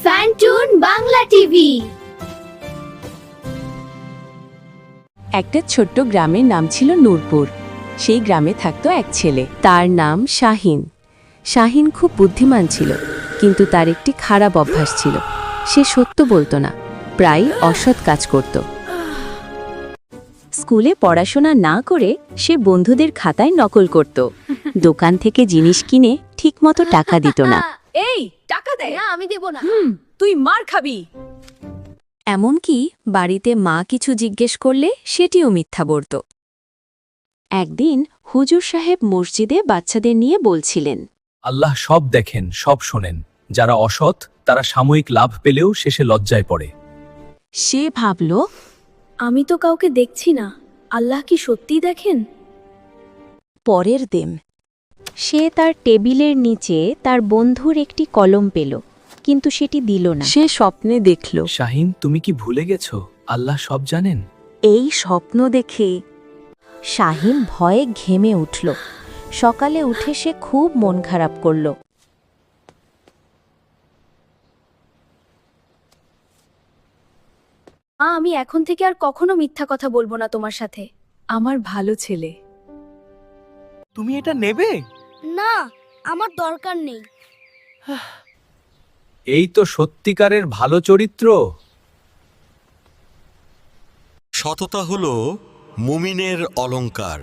ফ্যান্টুন Bangla TV. একটা ছোট্ট গ্রামের নাম ছিল নূরপুর। সেই গ্রামে থাকত এক ছেলে, তার নাম শাহিন। শাহিন খুব বুদ্ধিমান ছিল, কিন্তু তার একটি খারাপ অভ্যাস ছিল। সে সত্য বলতো না, প্রায় অসৎ কাজ করত। স্কুলে পড়াশোনা না করে সে বন্ধুদের খাতায় নকল করত। দোকান থেকে জিনিস কিনে ঠিকমতো টাকা দিত না। এই টাকা দে। না, আমি দেব না। তুই মার খাবি। এমনকি বাড়িতে মা কিছু জিজ্ঞেস করলে সেটিও মিথ্যা বলত। একদিন হুজুর সাহেব মসজিদে বাচ্চাদের নিয়ে বলছিলেন, আল্লাহ সব দেখেন, সব শোনেন। যারা অসৎ তারা সাময়িক লাভ পেলেও শেষে লজ্জায় পড়ে। সে ভাবল, আমি তো কাউকে দেখছি না, আল্লাহ কি সত্যিই দেখেন? পরের দিন সে তার টেবিলের নিচে তার বন্ধুর একটি কলম পেল, কিন্তু সেটি দিল না। সে স্বপ্নে দেখল, শাহিন, তুমি কি ভুলে গেছো আল্লাহ সব জানেন? এই স্বপ্ন দেখে শাহিন ভয়ে ঘেমে উঠল। সকালে উঠে সে খুব মন খারাপ করল। আমি এখন থেকে আর কখনো মিথ্যা কথা বলবো না তোমার সাথে। আমার ভালো ছেলে। তুমি এটা নেবে? না, আমার দরকার নেই। এই তো সত্যিকারের ভালো চরিত্র। সততা হলো মুমিনের অলংকার।